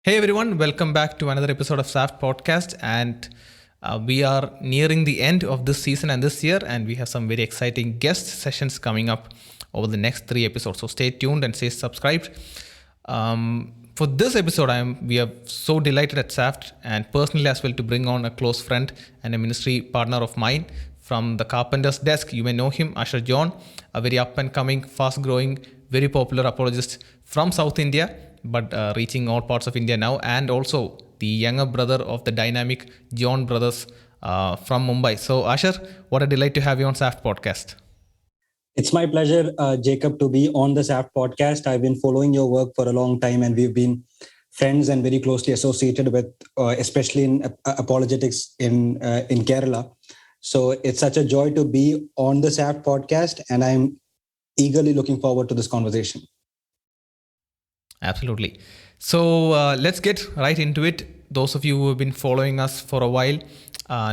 Hey everyone, welcome back to another episode of SAFT Podcast. And we are nearing the end of this season and this year, and we have some very exciting guest sessions coming up over the next 3 episodes. So stay tuned and stay subscribed. For this episode, we are so delighted at SAFT and personally as well to bring on a close friend and a ministry partner of mine from the Carpenter's desk. You may know him, Asher John, a very up and coming, fast growing, very popular apologist from South India, but reaching all parts of India now, and also the younger brother of the dynamic John brothers from Mumbai. So Asher, what a delight to have you on SAFT Podcast. It's my pleasure, Jacob, to be on the SAFT Podcast. I've been following your work for a long time, and we've been friends and very closely associated with, especially in apologetics in Kerala. So it's such a joy to be on the SAFT Podcast, and I'm eagerly looking forward to this conversation. Absolutely. So let's get right into it. Those of you who have been following us for a while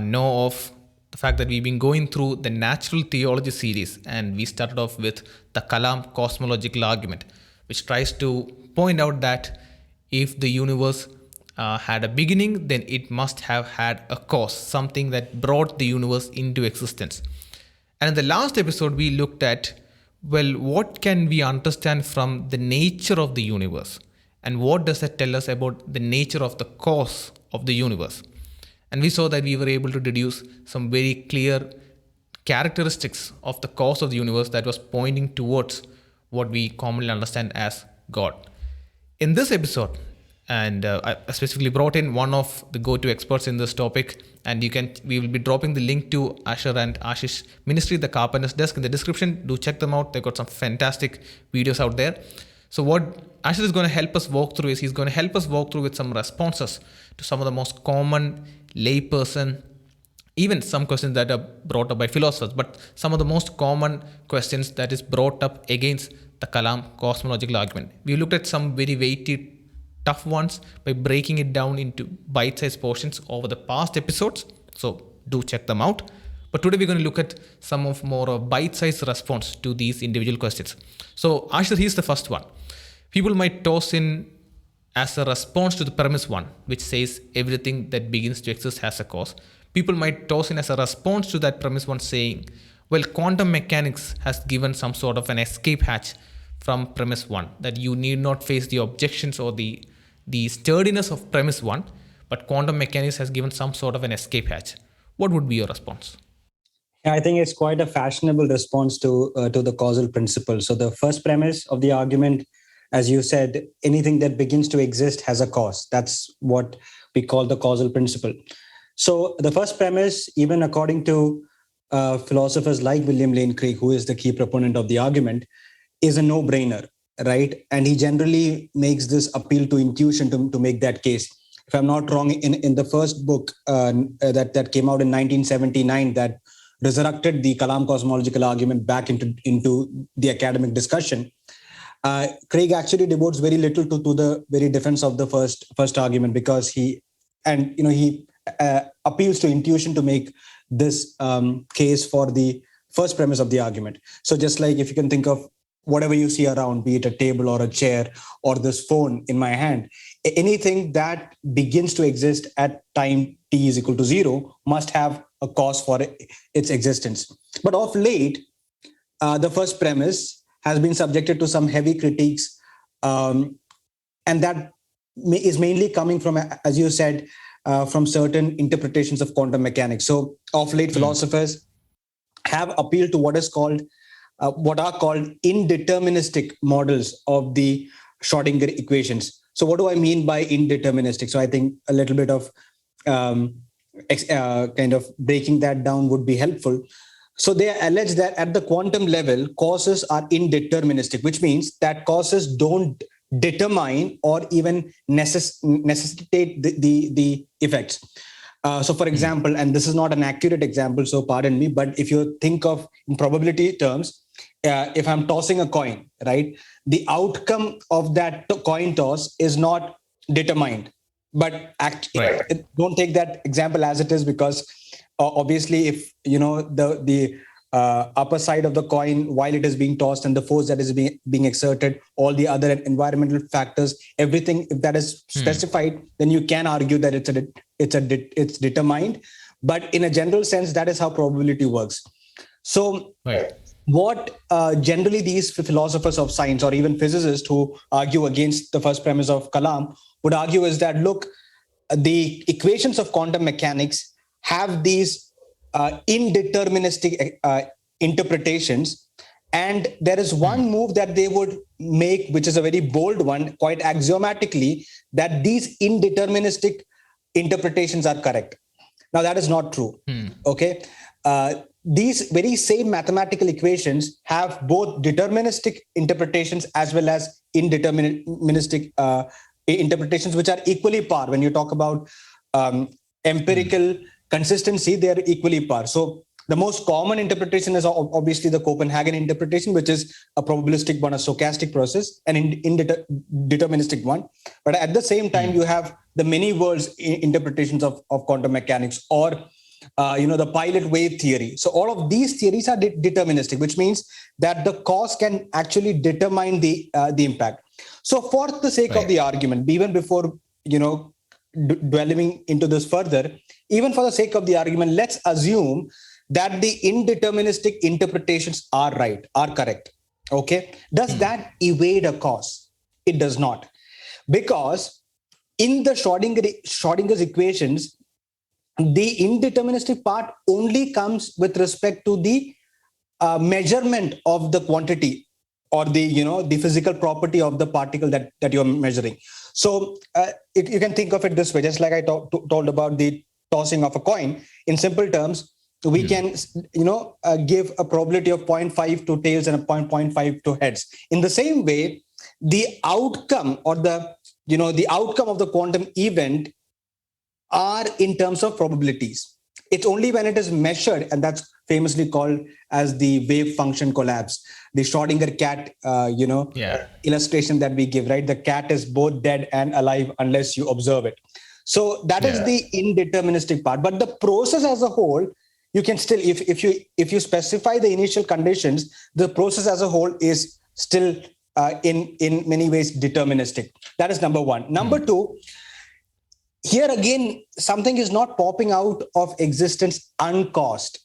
know of the fact that we've been going through the natural theology series, and we started off with the Kalam Cosmological Argument, which tries to point out that if the universe had a beginning, then it must have had a cause, something that brought the universe into existence. And in the last episode, we looked at, well, what can we understand from the nature of the universe? And what does that tell us about the nature of the cause of the universe? And we saw that we were able to deduce some very clear characteristics of the cause of the universe that was pointing towards what we commonly understand as God. In this episode, and I specifically brought in one of the go-to experts in this topic, and we will be dropping the link to Asher and Ashish ministry, the Carpenter's desk, in the description. Do check them out. They've got some fantastic videos out there. So what Asher is going to help us walk through is he's going to help us walk through with some responses to some of the most common layperson, even some questions that are brought up by philosophers, but some of the most common questions that is brought up against the Kalam Cosmological Argument. We looked at some very weighty, tough ones by breaking it down into bite-sized portions over the past episodes. So do check them out. But today we're going to look at some of more bite-sized response to these individual questions. So Asher, here's the first one. People might toss in as a response to the premise one, which says everything that begins to exist has a cause. People might toss in as a response to that premise one saying, well, quantum mechanics has given some sort of an escape hatch from premise one, that you need not face the objections or the sturdiness of premise one, but quantum mechanics has given some sort of an escape hatch. What would be your response? I think it's quite a fashionable response to the causal principle. So the first premise of the argument, as you said, anything that begins to exist has a cause. That's what we call the causal principle. So the first premise, even according to philosophers like William Lane Craig, who is the key proponent of the argument, is a no-brainer, right? And he generally makes this appeal to intuition to make that case. If I'm not wrong, in the first book that came out in 1979 that resurrected the Kalam Cosmological Argument back into the academic discussion, Craig actually devotes very little to the very defense of the first argument, because he appeals to intuition to make this case for the first premise of the argument. So just like if you can think of whatever you see around, be it a table or a chair or this phone in my hand, anything that begins to exist at time t is equal to 0 must have a cause for its existence. But of late, the first premise has been subjected to some heavy critiques, and that is mainly coming from, as you said, from certain interpretations of quantum mechanics. So of late, philosophers have appealed to what are called indeterministic models of the Schrodinger equations. So what do I mean by indeterministic? So I think a little bit of kind of breaking that down would be helpful. So they allege that at the quantum level, causes are indeterministic, which means that causes don't determine or even necessitate the effects. So for example, and this is not an accurate example, so pardon me, but if you think of in probability terms, if I'm tossing a coin, right, the outcome of that coin toss is not determined. But don't take that example as it is, because obviously, if the upper side of the coin while it is being tossed, and the force that is being exerted, all the other environmental factors, everything, if that is specified, then you can argue that it's determined. But in a general sense, that is how probability works. So what generally these philosophers of science or even physicists who argue against the first premise of Kalam would argue is that, look, the equations of quantum mechanics have these indeterministic interpretations, and there is one move that they would make, which is a very bold one, quite axiomatically, that these indeterministic interpretations are correct. Now, that is not true. Okay. These very same mathematical equations have both deterministic interpretations as well as indeterministic interpretations, which are equally par. When you talk about empirical consistency, they are equally par. So the most common interpretation is obviously the Copenhagen interpretation, which is a probabilistic one, a stochastic process, an indeterministic one. But at the same time, you have the many worlds interpretations of quantum mechanics, or the pilot wave theory. So all of these theories are deterministic, which means that the cause can actually determine the impact. So for the sake of the argument, even before dwelling into this further, even for the sake of the argument, let's assume that the indeterministic interpretations are correct. Okay. Does that evade a cause? It does not, because in the Schrodinger's equations, the indeterministic part only comes with respect to the measurement of the quantity or the physical property of the particle that you're measuring. So you can think of it this way, just like I told about the tossing of a coin. In simple terms, we can give a probability of 0.5 to tails and a 0.5 to heads. In the same way, the outcome or the outcome of the quantum event are in terms of probabilities. It's only when it is measured, and that's famously called as the wave function collapse, the Schrodinger cat illustration that we give, right? The cat is both dead and alive unless you observe it. So that is the indeterministic part. But the process as a whole, you can still, if you specify the initial conditions, the process as a whole is still in many ways deterministic. That is number one. Number two, here again, something is not popping out of existence uncaused.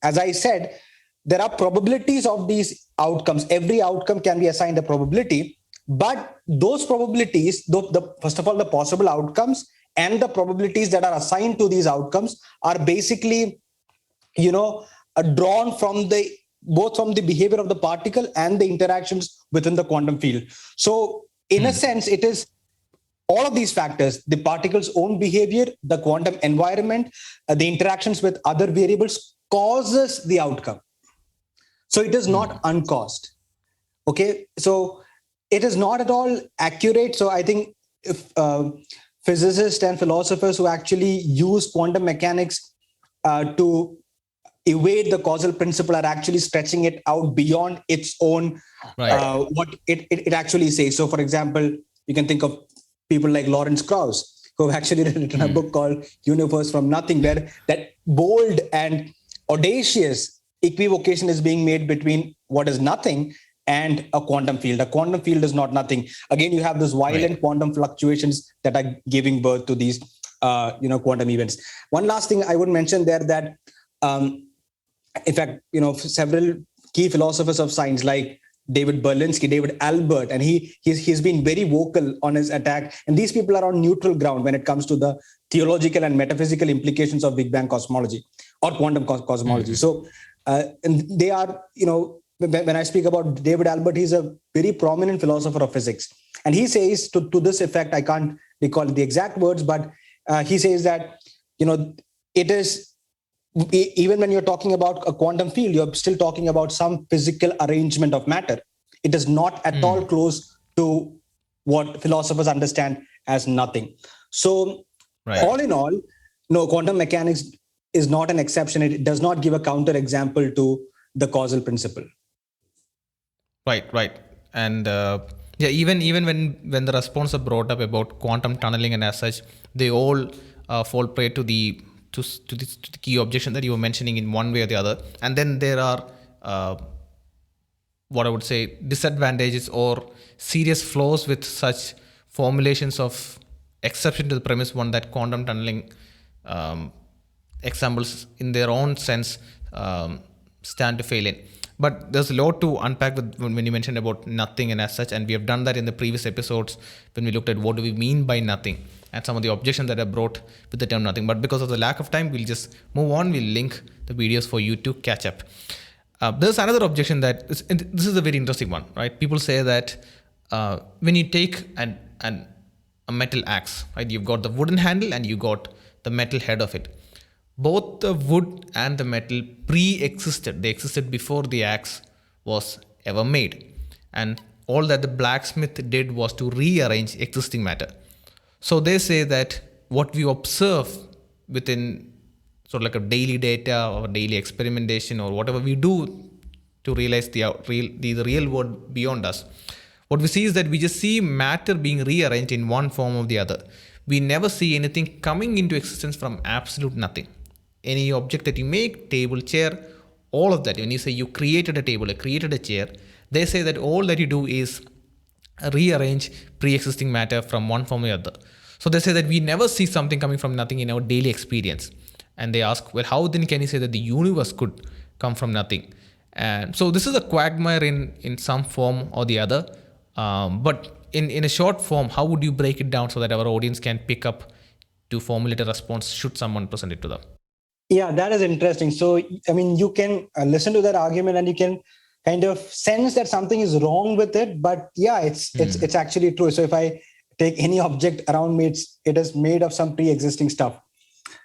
As I said, there are probabilities of these outcomes. Every outcome can be assigned a probability, but those probabilities, first of all, the possible outcomes and the probabilities that are assigned to these outcomes are basically, drawn from both from the behavior of the particle and the interactions within the quantum field. So in a sense, it is all of these factors, the particle's own behavior, the quantum environment, the interactions with other variables causes the outcome. So it is not uncaused. Okay. So it is not at all accurate. So I think if physicists and philosophers who actually use quantum mechanics to evade the causal principle are actually stretching it out beyond its own, what it actually says. So for example, you can think of people like Lawrence Krauss, who have actually written a book called Universe from Nothing, where that bold and audacious equivocation is being made between what is nothing and a quantum field. A quantum field is not nothing. Again, you have those violent quantum fluctuations that are giving birth to these, quantum events. One last thing I would mention there that, in fact, several key philosophers of science like David Berlinski, David Albert, and he's been very vocal on his attack. And these people are on neutral ground when it comes to the theological and metaphysical implications of Big Bang cosmology or quantum cosmology. So, and they are, when I speak about David Albert, he's a very prominent philosopher of physics. And he says to this effect, I can't recall the exact words, but he says that, it is, even when you're talking about a quantum field, you're still talking about some physical arrangement of matter. It is not at all close to what philosophers understand as nothing. So all in all, no, quantum mechanics is not an exception. It does not give a counter example to the causal principle. Right. And even when the response are brought up about quantum tunneling and as such, they all fall prey to the key objection that you were mentioning in one way or the other. And then there are what I would say, disadvantages or serious flaws with such formulations of exception to the premise one that quantum tunneling examples in their own sense stand to fail in. But there's a lot to unpack when you mentioned about nothing and as such, and we have done that in the previous episodes when we looked at what do we mean by nothing and some of the objections that are brought with the term nothing. But because of the lack of time, we'll just move on. We'll link the videos for you to catch up. There's another objection that this is a very interesting one, right? People say that when you take a metal axe, right? You've got the wooden handle and you got the metal head of it. Both the wood and the metal pre-existed. They existed before the axe was ever made. And all that the blacksmith did was to rearrange existing matter. So they say that what we observe within sort of like a daily data or daily experimentation or whatever we do to realize the real world beyond us, what we see is that we just see matter being rearranged in one form or the other. We never see anything coming into existence from absolute nothing. Any object that you make, table, chair, all of that, when you say you created a table, you created a chair, they say that all that you do is rearrange pre-existing matter from one form or the other. So they say that we never see something coming from nothing in our daily experience. And they ask, well, how then can you say that the universe could come from nothing? And so this is a quagmire in some form or the other. But in a short form, how would you break it down so that our audience can pick up to formulate a response should someone present it to them? Yeah, that is interesting. So, I mean, you can listen to that argument and you can kind of sense that something is wrong with it. But yeah, it's actually true. So if I take any object around me, it is made of some pre-existing stuff.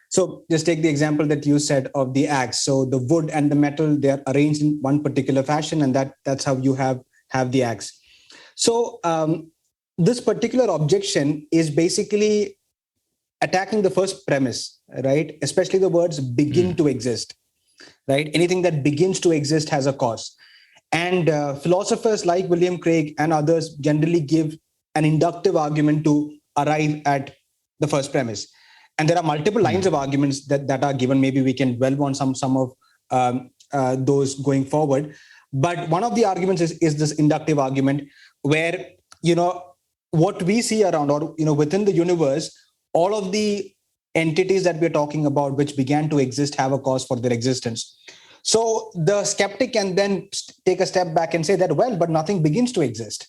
So just take the example that you said of the axe. So the wood and the metal, they are arranged in one particular fashion, and that's how you have the axe. So this particular objection is basically attacking the first premise, right? Especially the words begin to exist, right? Anything that begins to exist has a cause. And philosophers like William Craig and others generally give an inductive argument to arrive at the first premise. And there are multiple lines of arguments that are given. Maybe we can dwell on some of those going forward. But one of the arguments is this inductive argument where, what we see around or, within the universe, all of the entities that we're talking about, which began to exist, have a cause for their existence. So the skeptic can then take a step back and say that, well, but nothing begins to exist,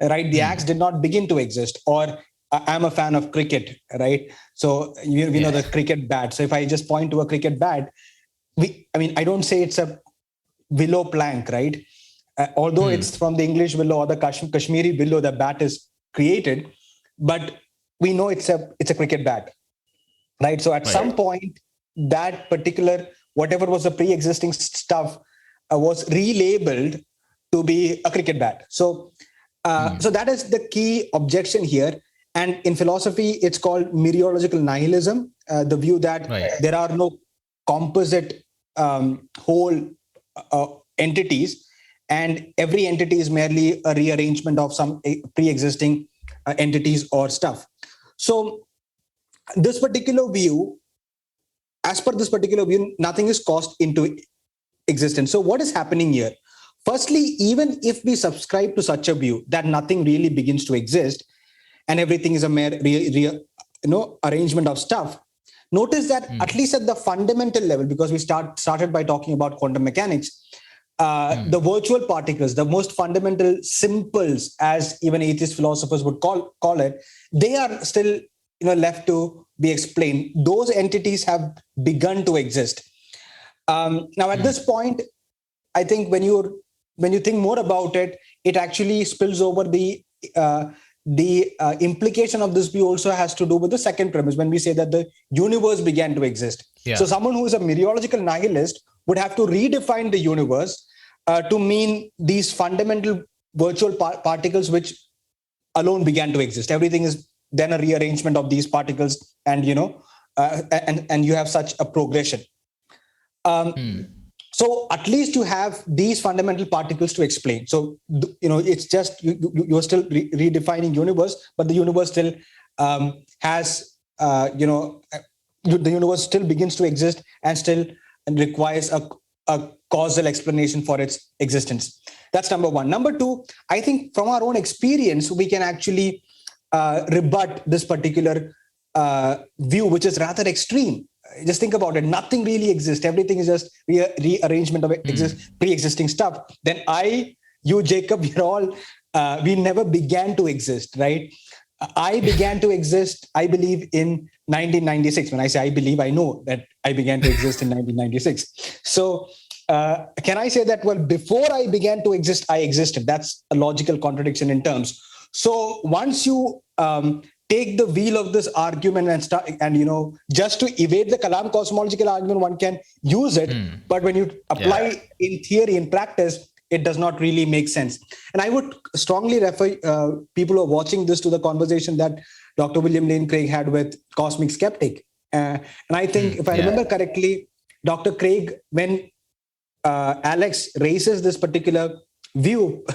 right? The axe did not begin to exist. Or I'm a fan of cricket, right? So we know the cricket bat. So if I just point to a cricket bat, I don't say it's a willow plank, right? Although it's from the English willow or the Kashmiri willow, the bat is created, but we know it's a cricket bat, right? So at some point, that particular, whatever was the pre-existing stuff was relabeled to be a cricket bat. So that is the key objection here. And in philosophy, it's called mereological nihilism, the view that there are no composite whole entities, and every entity is merely a rearrangement of some pre-existing entities or stuff. So this particular view, as per this particular view, nothing is caused into existence. So what is happening here? Firstly, even if we subscribe to such a view that nothing really begins to exist and everything is a mere arrangement of stuff, notice that at least at the fundamental level, because we started by talking about quantum mechanics, the virtual particles, the most fundamental simples, as even atheist philosophers would call it, they are still left to be explained. Those entities have begun to exist. Now, at this point, I think when you think more about it, it actually spills over the implication of this view also has to do with the second premise when we say that the universe began to exist. So someone who is a mereological nihilist would have to redefine the universe to mean these fundamental virtual particles which alone began to exist. Everything is then a rearrangement of these particles, and and you have such a progression. So at least you have these fundamental particles to explain. So it's just you're still redefining universe, but the universe still has the universe still begins to exist and still requires a a causal explanation for its existence. That's number one. Number two, I think from our own experience, we can actually rebut this particular view, which is rather extreme. Just think about it. Nothing really exists. Everything is just rearrangement of pre-existing stuff. Then you, Jacob, we're all, we never began to exist, right? I began to exist, I believe, in 1996. When I say I believe, I know that I began to exist in 1996. So can I say that, well, before I began to exist, I existed? That's a logical contradiction in terms. So once you take the wheel of this argument and start, and just to evade the Kalam cosmological argument, one can use it. But when you apply in theory, in practice, it does not really make sense. And I would strongly refer people who are watching this to the conversation that Dr. William Lane Craig had with Cosmic Skeptic. And I think, if I remember correctly, Dr. Craig, when Alex raises this particular view,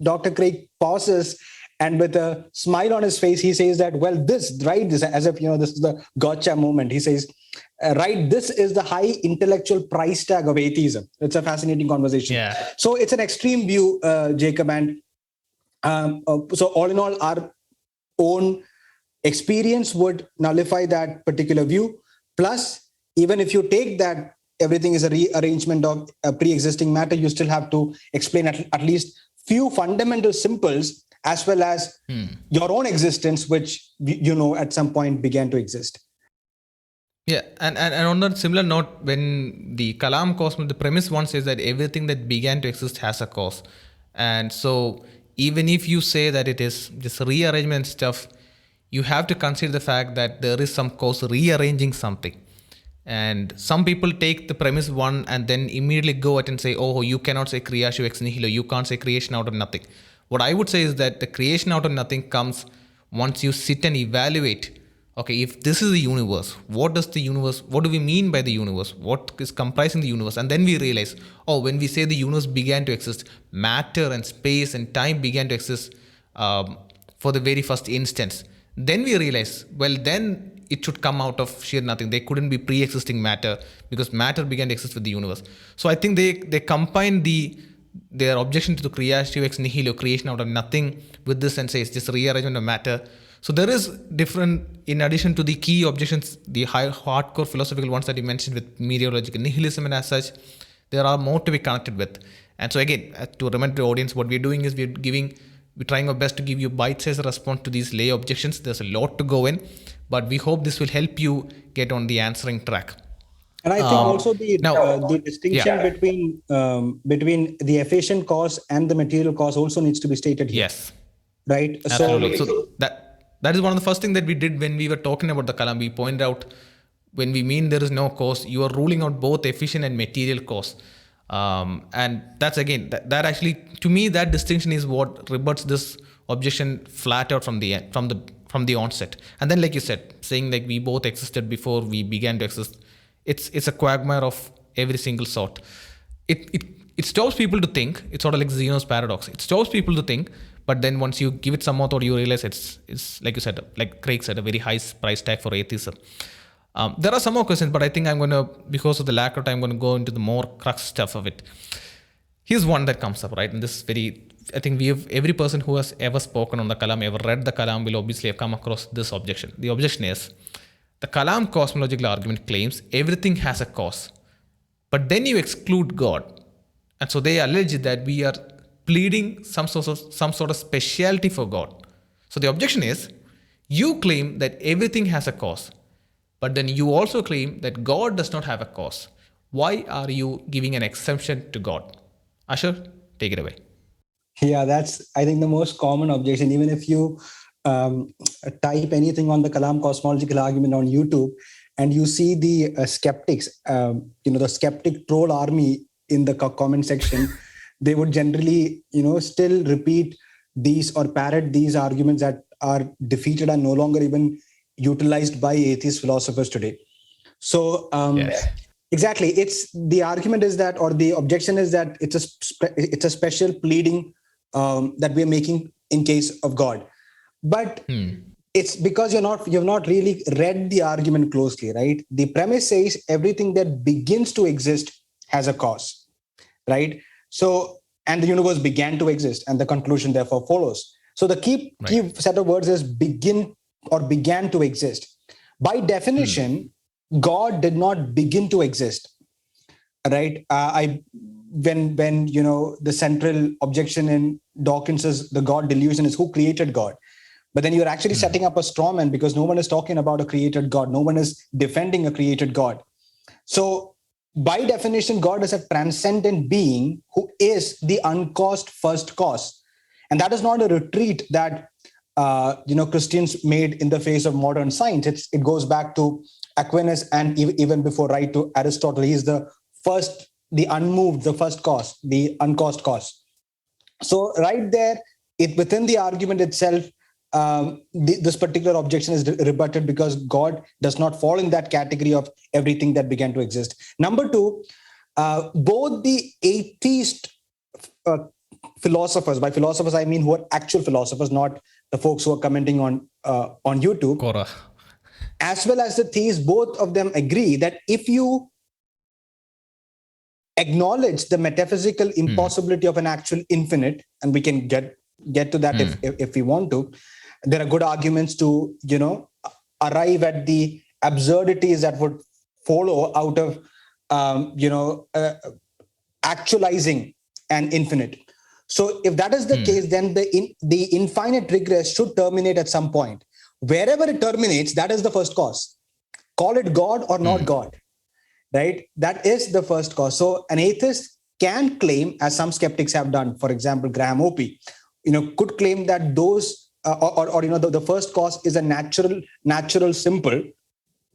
Dr. Craig pauses, and with a smile on his face, he says that, well, this, as if, this is the gotcha moment. He says, this is the high intellectual price tag of atheism. It's a fascinating conversation. Yeah. So it's an extreme view, Jacob. And so all in all, our own experience would nullify that particular view. Plus, even if you take that everything is a rearrangement of a pre-existing matter, you still have to explain at least few fundamental simples, as well as your own existence, which, at some point began to exist. Yeah, and on a similar note, when the Kalam Cosmology, the premise one says that everything that began to exist has a cause. And so even if you say that it is just rearrangement stuff, you have to consider the fact that there is some cause rearranging something. And some people take the premise one and then immediately go at and say, oh, you cannot say creatio ex nihilo, you can't say creation out of nothing. What I would say is that the creation out of nothing comes once you sit and evaluate, okay, if this is the universe, what do we mean by the universe? What is comprising the universe? And then we realize, when we say the universe began to exist, matter and space and time began to exist for the very first instance. Then we realize, then it should come out of sheer nothing. They couldn't be pre-existing matter because matter began to exist with the universe. So I think they combine their objection to the creatio ex nihilo, creation out of nothing, with this and say it's just rearrangement of matter. So there is different, in addition to the key objections, the hardcore philosophical ones that you mentioned with meteorological nihilism and as such, there are more to be connected with. And so again, to remind the audience, what we're doing is we're trying our best to give you bite-sized response to these lay objections. There's a lot to go in, but we hope this will help you get on the answering track. And I think also the distinction between the efficient cause and the material cause also needs to be stated here. Yes. Right? Absolutely. So that is one of the first things that we did when we were talking about the Kalam. We pointed out, when we mean there is no cause, you are ruling out both efficient and material cause. And that's, again, that actually, to me, that distinction is what rebuts this objection flat out from the onset. And then, like you said, saying like we both existed before we began to exist, it's a quagmire of every single sort. It stops people to think. It's sort of like Zeno's paradox. It stops people to think, but then once you give it some more thought, you realize it's like you said, like Craig said, a very high price tag for atheism. There are some more questions, but I think I'm going to, because of the lack of time, I'm going to go into the more crux stuff of it. Here's one that comes up, right? And this is I think every person who has ever spoken on the Kalam, ever read the Kalam, will obviously have come across this objection. The objection is, the Kalam cosmological argument claims everything has a cause, but then you exclude God. And so they allege that we are pleading some sort of speciality for God. So the objection is, you claim that everything has a cause, but then you also claim that God does not have a cause. Why are you giving an exception to God? Ashar, take it away. Yeah, that's, I think, the most common objection. Even if you type anything on the Kalam Cosmological Argument on YouTube, and you see the skeptics, the skeptic troll army in the comment section, they would generally, still repeat these or parrot these arguments that are defeated and no longer even utilized by atheist philosophers today. So exactly, the argument is that, or the objection is that it's a special pleading that we're making in case of God. But it's because you've not really read the argument closely, right? The premise says everything that begins to exist has a cause. right? So, and the universe began to exist, and the conclusion therefore follows. So the key set of words is begin or began to exist. By definition, God did not begin to exist, right? When the central objection in Dawkins is the God delusion is who created God. But then you're actually setting up a straw man, because no one is talking about a created God. No one is defending a created God. So by definition, God is a transcendent being who is the uncaused first cause. And that is not a retreat that Christians made in the face of modern science. It goes back to Aquinas, and even before, right, to Aristotle. He is the first, the unmoved, the first cause, the uncaused cause. So right there, within the argument itself, this particular objection is rebutted, because God does not fall in that category of everything that began to exist. Number two, both the atheist philosophers, by philosophers I mean who are actual philosophers, not the folks who are commenting on YouTube, Quora, as well as the theists, both of them agree that if you acknowledge the metaphysical impossibility of an actual infinite, and we can get to that if we want to, there are good arguments to arrive at the absurdities that would follow out of actualizing an infinite. So if that is the case, then the infinite regress should terminate at some point. Wherever it terminates, that is the first cause. Call it God or not God, right? That is the first cause. So an atheist can claim, as some skeptics have done, for example, Graham Opie, could claim that those the first cause is a natural simple.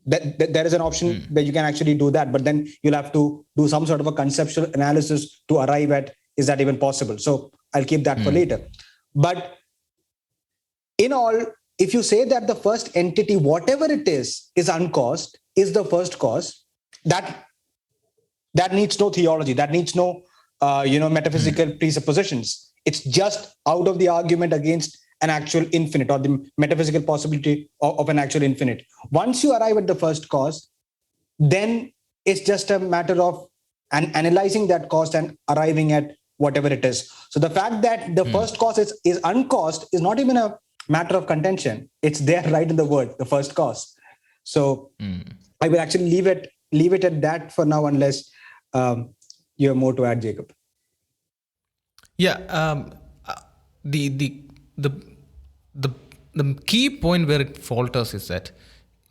That there is an option where you can actually do that, but then you'll have to do some sort of a conceptual analysis to arrive at, is that even possible? So I'll keep that for later. But in all, if you say that the first entity, whatever it is uncaused, is the first cause, that needs no theology, that needs no metaphysical presuppositions. It's just out of the argument against an actual infinite, or the metaphysical possibility of an actual infinite. Once you arrive at the first cause, then it's just a matter of analyzing that cause and arriving at whatever it is. So the fact that the first cause is uncaused is not even a matter of contention. It's there right in the word, the first cause. So I will actually leave it at that for now, unless you have more to add, Jacob. Yeah, the key point where it falters is that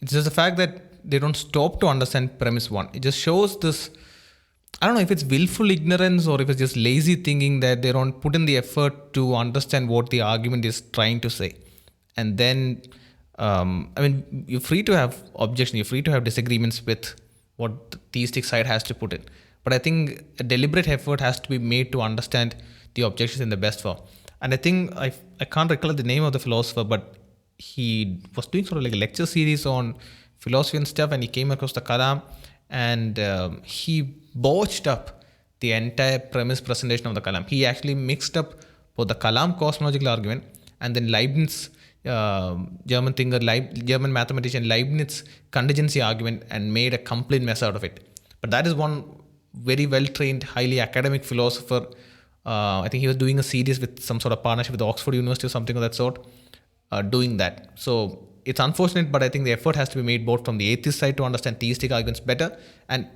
it's just the fact that they don't stop to understand premise one. It just shows this, I don't know if it's willful ignorance or if it's just lazy thinking, that they don't put in the effort to understand what the argument is trying to say. And then, you're free to have objections, you're free to have disagreements with what the theistic side has to put in. But I think a deliberate effort has to be made to understand the objections in the best form. And I think, I can't recall the name of the philosopher, but he was doing sort of like a lecture series on philosophy and stuff, and he came across the Kalam, and he botched up the entire premise presentation of the Kalam. He actually mixed up both the Kalam Cosmological Argument and then Leibniz, German thinker, German mathematician Leibniz contingency argument, and made a complete mess out of it. But that is one very well-trained, highly academic philosopher. I think he was doing a series with some sort of partnership with Oxford University or something of that sort, doing that. So it's unfortunate, but I think the effort has to be made both from the atheist side to understand theistic arguments better, and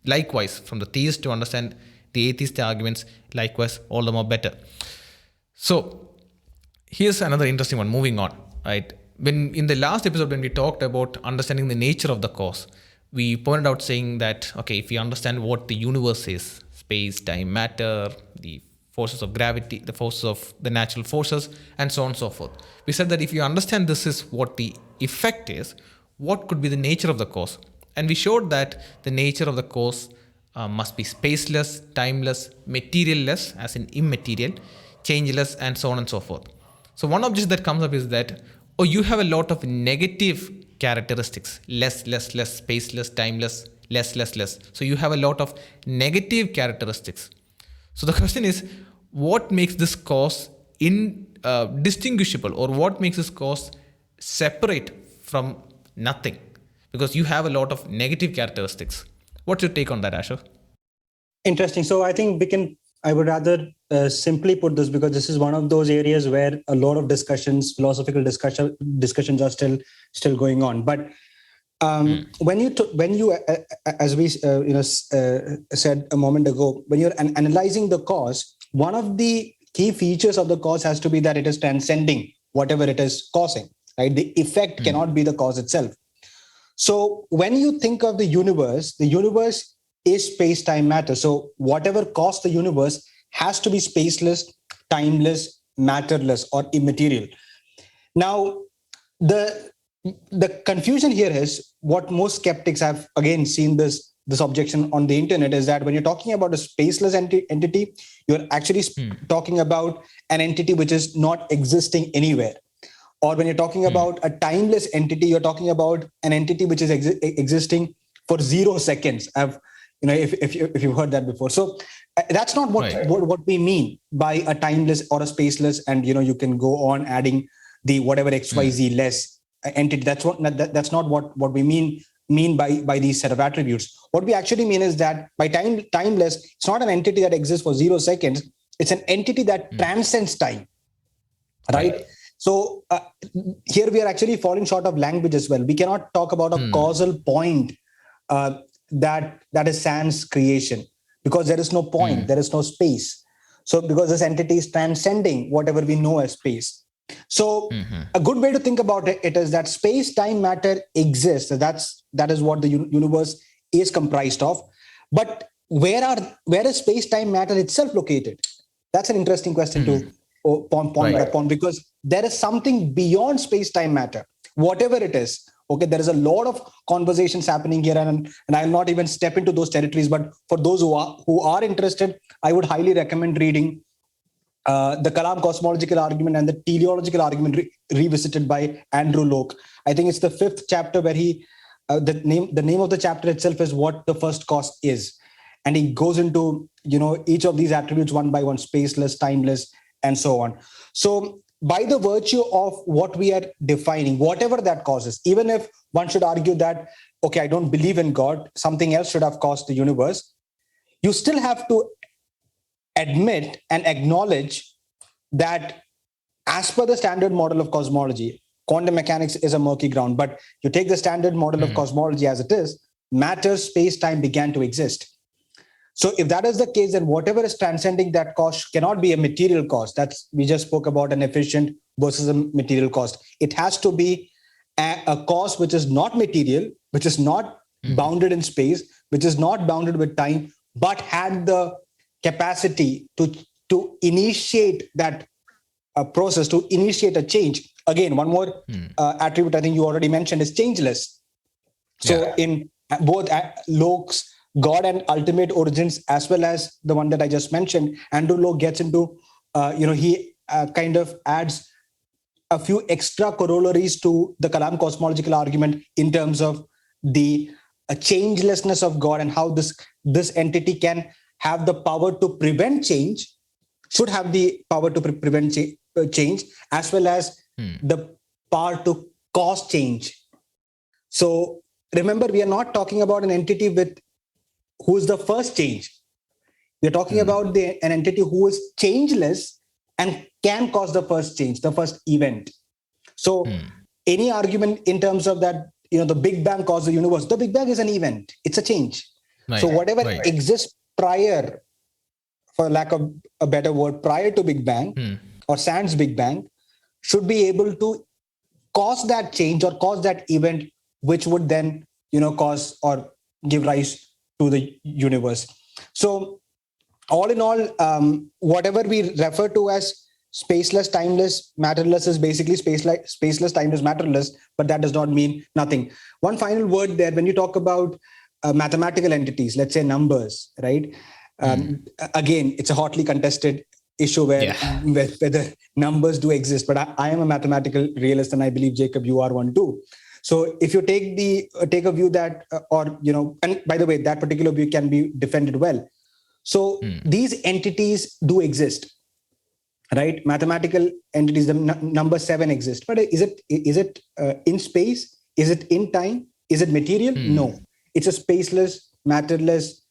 likewise from the theist to understand the atheist arguments, likewise all the more better. So here's another interesting one, moving on, right? When in the last episode, when we talked about understanding the nature of the cause, we pointed out saying that, okay, if we understand what the universe is, space, time, matter, the forces of gravity, the forces of the natural forces, and so on and so forth. We said that if you understand this is what the effect is, what could be the nature of the cause? And we showed that the nature of the cause must be spaceless, timeless, materialless, as in immaterial, changeless, and so on and so forth. So one objection that comes up is that, you have a lot of negative characteristics, less, spaceless, timeless, less. So you have a lot of negative characteristics. So the question is, what makes this cause indistinguishable, or what makes this cause separate from nothing? Because you have a lot of negative characteristics. What's your take on that, Asher? Interesting. So I think I would rather simply put this, because this is one of those areas where a lot of philosophical discussions are still going on. But when you as we said a moment ago, when you're analyzing the cause, one of the key features of the cause has to be that it is transcending whatever it is causing, right? The effect cannot be the cause itself. So when you think of the universe is space-time matter. So whatever caused the universe has to be spaceless, timeless, matterless, or immaterial. Now, the confusion here is what most skeptics have again seen this objection on the internet, is that when you're talking about a spaceless entity, you're actually talking about an entity which is not existing anywhere. Or when you're talking about a timeless entity, you're talking about an entity which is existing for 0 seconds. If you've heard that before. So that's not what we mean by a timeless or a spaceless, and you can go on adding the whatever XYZ less entity. That's not what we mean by these set of attributes. What we actually mean is that by timeless, it's not an entity that exists for 0 seconds. It's an entity that transcends time, right? So here we are actually falling short of language as well. We cannot talk about a causal point that is sans creation, because there is no point, there is no space. So because this entity is transcending whatever we know as space. So a good way to think about it is that space, time, matter exists. That is what the universe is comprised of. But where is space, time, matter itself located? That's an interesting question to ponder upon, because there is something beyond space, time, matter, whatever it is. Okay, there is a lot of conversations happening here, and I'll not even step into those territories. But for those who are interested, I would highly recommend reading the Kalam Cosmological Argument and the Teleological Argument revisited by Andrew Locke. I think it's the 5th chapter where he the name of the chapter itself is What the First Cause Is, and he goes into each of these attributes one by one: spaceless, timeless, and so on. So by the virtue of what we are defining, whatever that causes, even if one should argue that, okay, I don't believe in God, something else should have caused the universe, you still have to admit and acknowledge that as per the standard model of cosmology, quantum mechanics is a murky ground, but you take the standard model of cosmology as it is, matter, space, time began to exist. So if that is the case, then whatever is transcending that cause cannot be a material cause. We just spoke about an efficient versus a material cause. It has to be a cause which is not material, which is not bounded in space, which is not bounded with time, but had the capacity to initiate that process, to initiate a change. Again, one more attribute I think you already mentioned is changeless. So in both Locke's God and Ultimate Origins, as well as the one that I just mentioned, Andrew Locke gets into, he kind of adds a few extra corollaries to the Kalam Cosmological Argument in terms of the changelessness of God and how this entity can have the power to prevent change, should have the power to prevent change, as well as the power to cause change. So remember, we are not talking about an entity who is the first change. We're talking about an entity who is changeless and can cause the first change, the first event. So any argument in terms of that, the Big Bang caused the universe, the Big Bang is an event. It's a change. So whatever exists prior, for lack of a better word, prior to Big Bang or sans Big Bang, should be able to cause that change or cause that event, which would then, cause or give rise to the universe. So all in all, whatever we refer to as spaceless, timeless, matterless is basically spaceless, timeless, matterless, but that does not mean nothing. One final word there, when you talk about mathematical entities, let's say numbers, right? Again, it's a hotly contested issue whether numbers do exist, but I am a mathematical realist, and I believe, Jacob, you are one too. So if you take a view that, and by the way, that particular view can be defended well. So these entities do exist, right? Mathematical entities, the number 7 exists, but is it in space? Is it in time? Is it material? No, it's a spaceless, matterless,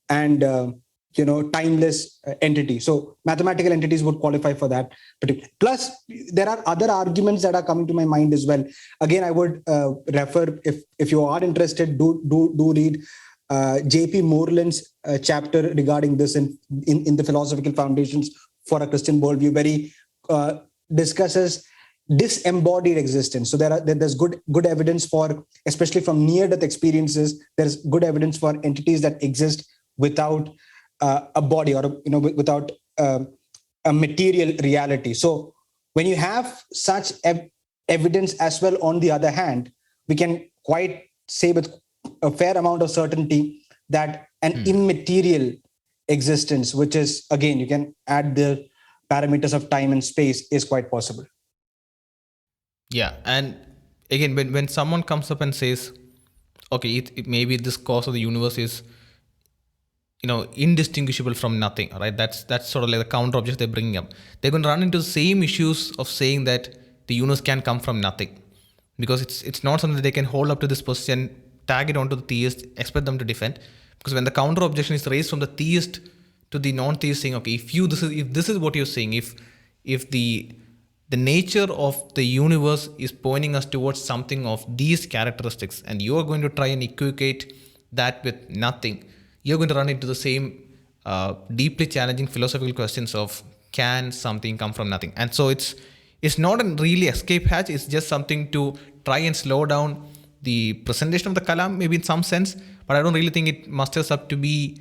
and timeless entity. So mathematical entities would qualify for that. Plus, there are other arguments that are coming to my mind as well. Again, I would refer, if you are interested, do read J.P. Moreland's chapter regarding this in the Philosophical Foundations for a Christian Worldview, where he discusses disembodied existence. So there's good evidence for, especially from near-death experiences, there's good evidence for entities that exist without a body, or without a material reality. So when you have such evidence as well, on the other hand, we can quite say with a fair amount of certainty that an immaterial existence, which is, again, you can add the parameters of time and space, is quite possible. Yeah, and again, when someone comes up and says, okay, it maybe this cause of the universe is indistinguishable from nothing, right? That's sort of like the counter object they're bringing up. They're going to run into the same issues of saying that the universe can come from nothing, because it's not something that they can hold up to this position, tag it onto the theist, expect them to defend. Because when the counter objection is raised from the theist to the non-theist, saying, okay, if this is what you're saying, if the nature of the universe is pointing us towards something of these characteristics, and you're going to try and equivocate that with nothing, you're going to run into the same deeply challenging philosophical questions of, can something come from nothing? And so it's not a really escape hatch. It's just something to try and slow down the presentation of the Kalam, maybe in some sense, but I don't really think it musters up to be,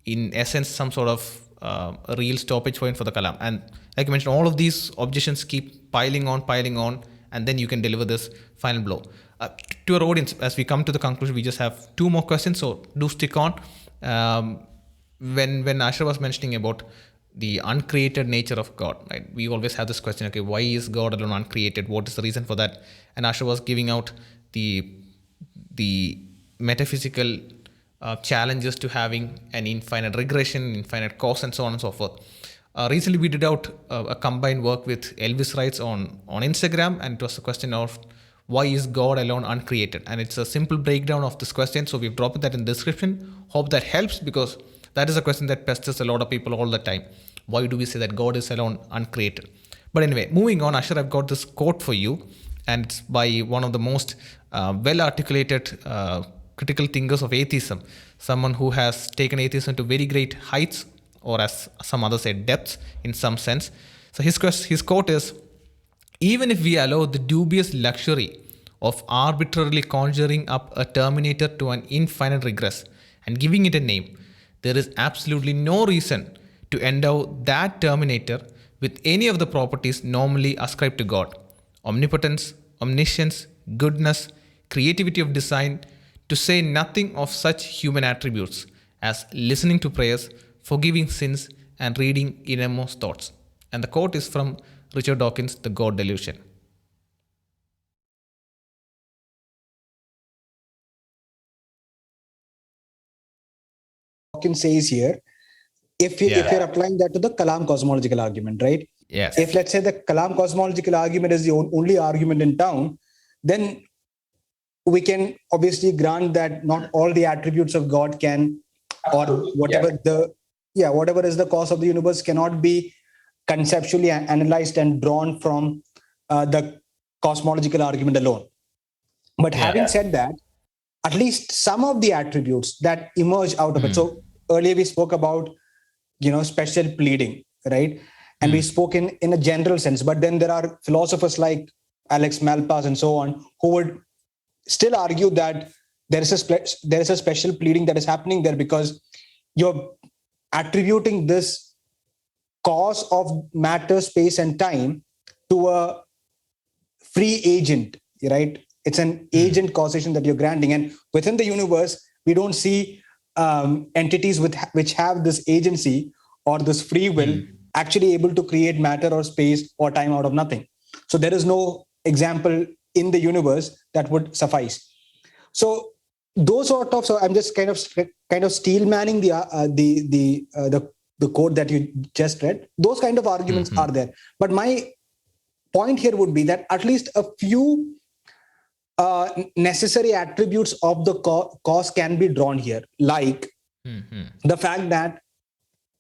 in essence, some sort of a real stoppage point for the Kalam. And like I mentioned, all of these objections keep piling on, and then you can deliver this final blow. To our audience, as we come to the conclusion, we just have 2 more questions, so do stick on. When Asher was mentioning about the uncreated nature of God, right? We always have this question, okay, why is God alone uncreated? What is the reason for that? And Asher was giving out the metaphysical challenges to having an infinite regression, infinite cause, and so on and so forth. Recently, we did out a combined work with Elvis Wrights on Instagram, and it was a question of, why is God alone uncreated? And it's a simple breakdown of this question. So we've dropped that in the description. Hope that helps, because that is a question that pesters a lot of people all the time. Why do we say that God is alone uncreated? But anyway, moving on, Asher, I've got this quote for you, and it's by one of the most well-articulated critical thinkers of atheism, someone who has taken atheism to very great heights, or as some others say, depths in some sense. So his quote is, even if we allow the dubious luxury of arbitrarily conjuring up a terminator to an infinite regress and giving it a name, there is absolutely no reason to endow that terminator with any of the properties normally ascribed to God: omnipotence, omniscience, goodness, creativity of design, to say nothing of such human attributes as listening to prayers, forgiving sins, and reading innermost thoughts. And the quote is from Richard Dawkins' The God Delusion. Dawkins says here, if you're applying that to the Kalam cosmological argument, right? Yes. If, let's say, the Kalam cosmological argument is the only argument in town, then we can obviously grant that not all the attributes of God can, or whatever whatever is the cause of the universe, cannot be conceptually analyzed and drawn from the cosmological argument alone. But having said that, at least some of the attributes that emerge out of it. So earlier we spoke about, special pleading, right? And we spoke in a general sense, but then there are philosophers like Alex Malpass and so on, who would still argue that there is a special pleading that is happening there, because you're attributing this cause of matter, space, and time to a free agent, right? It's an agent causation that you're granting. And within the universe, we don't see entities which have this agency or this free will actually able to create matter or space or time out of nothing. So there is no example in the universe that would suffice. So those sort of, so I'm just kind of steel manning the quote that you just read. Those kind of arguments are there. But my point here would be that at least a few necessary attributes of the cause can be drawn here, like the fact that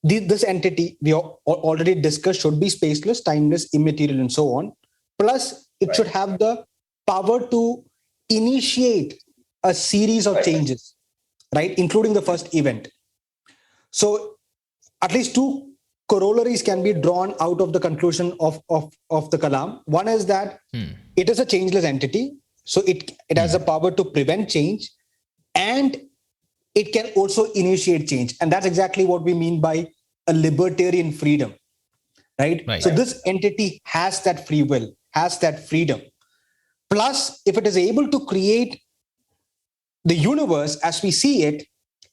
this entity we already discussed should be spaceless, timeless, immaterial, and so on. Plus, it should have the power to initiate a series of changes, right, including the first event. So, at least two corollaries can be drawn out of the conclusion of the Kalam. One is that it is a changeless entity, so it has the power to prevent change, and it can also initiate change. And that's exactly what we mean by a libertarian freedom, right? So this entity has that free will, has that freedom. Plus, if it is able to create the universe as we see it,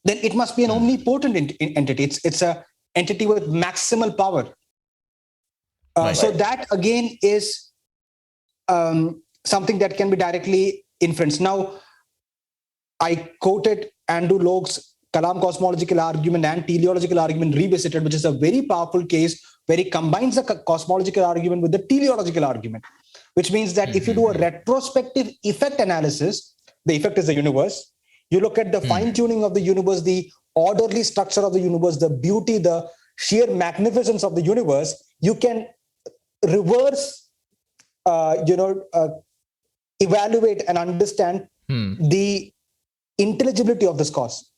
then it must be an omnipotent entity. It's a entity with maximal power. So that again is something that can be directly inferenced. Now, I quoted Andrew Logue's Kalam Cosmological Argument and Teleological Argument Revisited, which is a very powerful case where he combines the cosmological argument with the teleological argument, which means that if you do a retrospective effect analysis, the effect is the universe. You look at the fine-tuning of the universe, the orderly structure of the universe, the beauty, the sheer magnificence of the universe. You can reverse, evaluate and understand the intelligibility of this cause.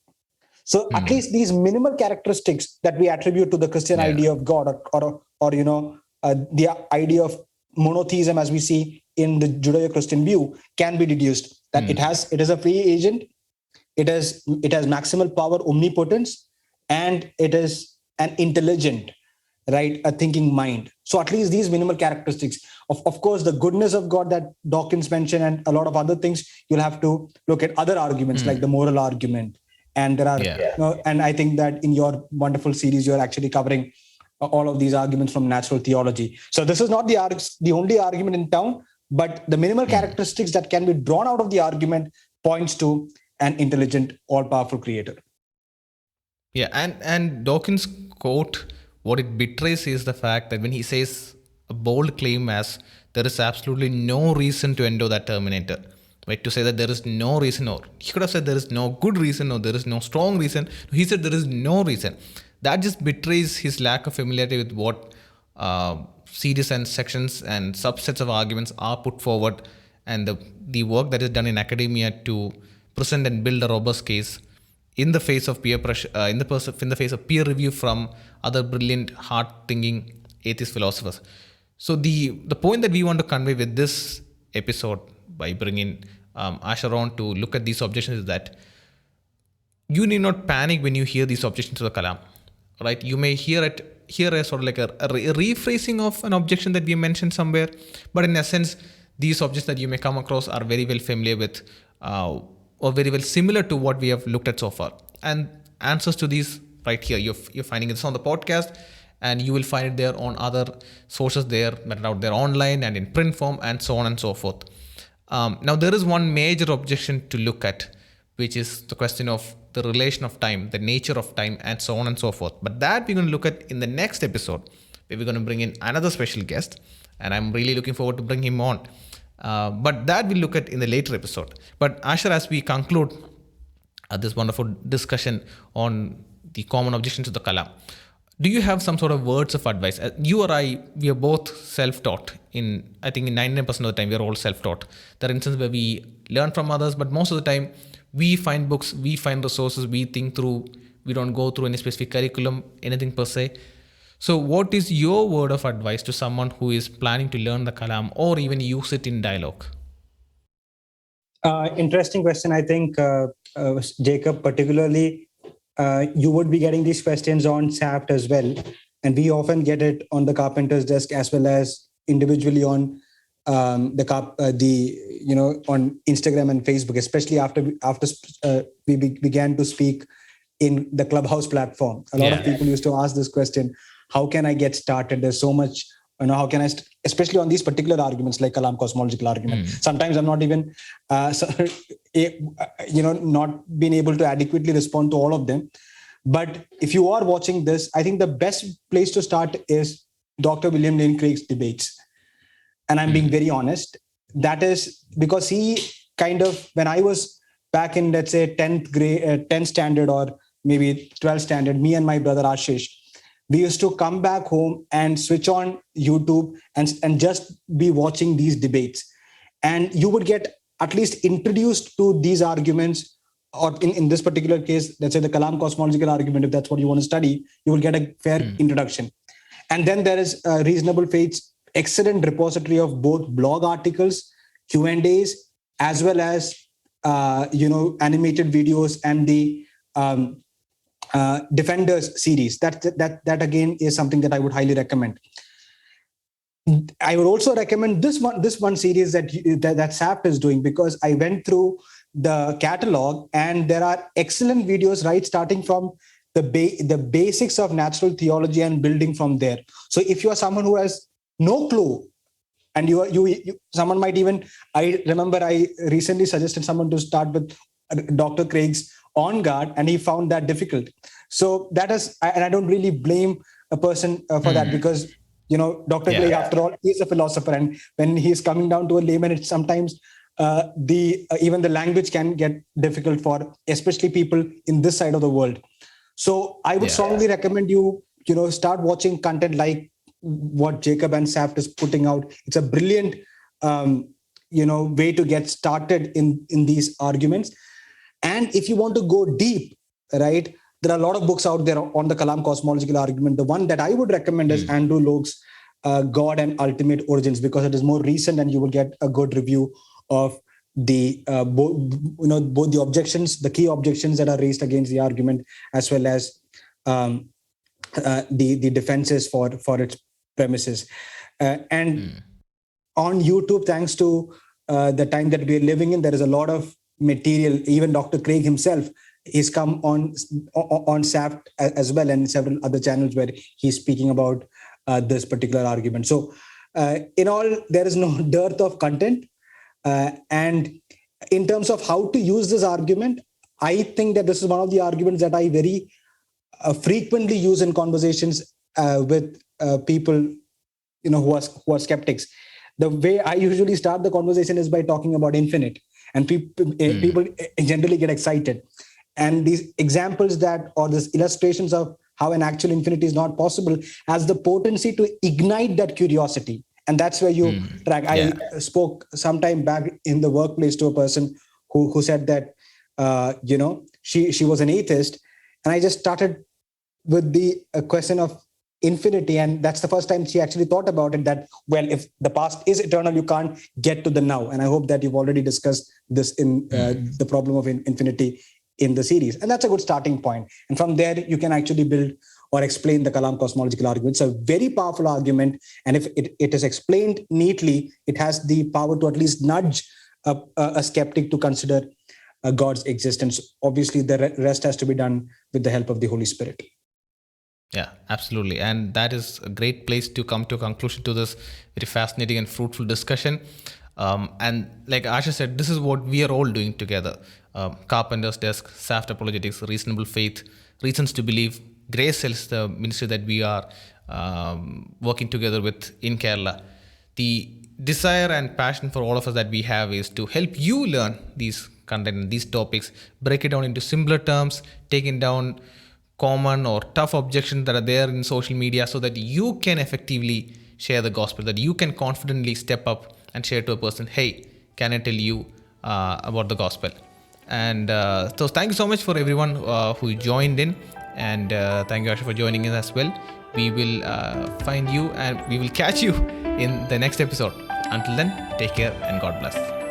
So at least these minimal characteristics that we attribute to the Christian idea of God, or the idea of monotheism as we see in the Judeo-Christian view, can be deduced. That it is a free agent, it has maximal power, omnipotence, and it is an intelligent, right, a thinking mind. So at least these minimal characteristics, of course, the goodness of God that Dawkins mentioned and a lot of other things, you'll have to look at other arguments like the moral argument. And there are, and I think that in your wonderful series, you're actually covering all of these arguments from natural theology. So this is not the only argument in town, but the minimal characteristics that can be drawn out of the argument points to an intelligent, all-powerful creator. Yeah, and Dawkins' quote, what it betrays is the fact that when he says a bold claim as there is absolutely no reason to endure that terminator, right? To say that there is no reason, or he could have said there is no good reason, or there is no strong reason. He said there is no reason. That just betrays his lack of familiarity with what series and sections and subsets of arguments are put forward, and the work that is done in academia to present and build a robust case in the face of peer pressure, in the face of peer review from other brilliant, hard-thinking atheist philosophers. So the point that we want to convey with this episode, by bringing Asher on to look at these objections, is that you need not panic when you hear these objections to the Kalam, right? You may hear as sort of like a rephrasing of an objection that we mentioned somewhere, but in essence, these objections that you may come across are very well familiar with, or very well similar to what we have looked at so far. And answers to these right here, you're finding this on the podcast, and you will find it there on other sources there that are out there online and in print form, and so on and so forth. Now, there is one major objection to look at, which is the question of the relation of time, the nature of time, and so on and so forth. But that we're going to look at in the next episode, where we're going to bring in another special guest, and I'm really looking forward to bring him on. But that we'll look at in the later episode. But Asher, as we conclude this wonderful discussion on the common objections to the Kalam, do you have some sort of words of advice? You or I, we are both self-taught. I think in 99% of the time, we are all self-taught. There are instances where we learn from others, but most of the time, we find books, we find resources, we think through, we don't go through any specific curriculum, anything per se. So what is your word of advice to someone who is planning to learn the Kalam or even use it in dialogue? Interesting question. I think, Jacob, particularly, you would be getting these questions on SAPT as well. And we often get it on the Carpenter's desk as well as individually on on Instagram and Facebook, especially after we began to speak in the Clubhouse platform. A lot of people used to ask this question: how can I get started? There's so much, how can I, especially on these particular arguments like Kalam Cosmological Argument. Sometimes I'm not even, not being able to adequately respond to all of them. But if you are watching this, I think the best place to start is Dr. William Lane Craig's debates. And I'm being very honest. That is because he kind of, when I was back in, let's say, 10th standard or maybe 12th standard, me and my brother Ashish, we used to come back home and switch on YouTube and just be watching these debates. And you would get at least introduced to these arguments, or in this particular case, let's say the Kalam Cosmological Argument, if that's what you want to study, you will get a fair introduction. And then there is Reasonable Faith's excellent repository of both blog articles, Q&As, as well as animated videos and the Defenders series. That again is something that I would highly recommend. I would also recommend this one series that SAFT is doing, because I went through the catalog and there are excellent videos, right, starting from the basics of natural theology and building from there. So if you are someone who has no clue, and someone might even, I remember I recently suggested someone to start with Dr. Craig's On Guard, and he found that difficult. So that is, and I don't really blame a person for that, because Dr. Craig, after all, is a philosopher, and when he's coming down to a layman, it's sometimes even the language can get difficult for especially people in this side of the world. So I would strongly recommend you start watching content like what Jacob and Saft is putting out. It's a brilliant way to get started in these arguments. And if you want to go deep, right, there are a lot of books out there on the Kalam Cosmological Argument. The one that I would recommend is Andrew Logue's God and Ultimate Origins, because it is more recent and you will get a good review of the both the objections, the key objections that are raised against the argument, as well as the defenses for its premises. And on YouTube, thanks to the time that we are living in, there is a lot of material. Even Dr. Craig himself, he's come on SAFT as well, and several other channels where he's speaking about this particular argument. So in all, there is no dearth of content. And in terms of how to use this argument, I think that this is one of the arguments that I very frequently use in conversations with people who are skeptics. The way I usually start the conversation is by talking about infinite, and people generally get excited. And these examples or these illustrations of how an actual infinity is not possible has the potency to ignite that curiosity. And that's where you track. I spoke sometime back in the workplace to a person who said that, she was an atheist. And I just started with the question of infinity. And that's the first time she actually thought about it, that, well, if the past is eternal, you can't get to the now. And I hope that you've already discussed this in the problem of infinity in the series. And that's a good starting point. And from there, you can actually build or explain the Kalam Cosmological Argument. It's a very powerful argument. And if it is explained neatly, it has the power to at least nudge a skeptic to consider God's existence. Obviously, the rest has to be done with the help of the Holy Spirit. Yeah, absolutely. And that is a great place to come to a conclusion to this very fascinating and fruitful discussion. And like Asha said, this is what we are all doing together. Carpenter's Desk, SAFT Apologetics, Reasonable Faith, Reasons to Believe, Grace Cells, the ministry that we are working together with in Kerala. The desire and passion for all of us that we have is to help you learn these content and these topics, break it down into simpler terms, taking down common or tough objections that are there in social media, so that you can effectively share the gospel, that you can confidently step up and share to a person, hey, can I tell you about the gospel? And so thank you so much for everyone who joined in, and thank you, Asha, for joining in as well. We will find you and we will catch you in the next episode. Until then, take care and God bless.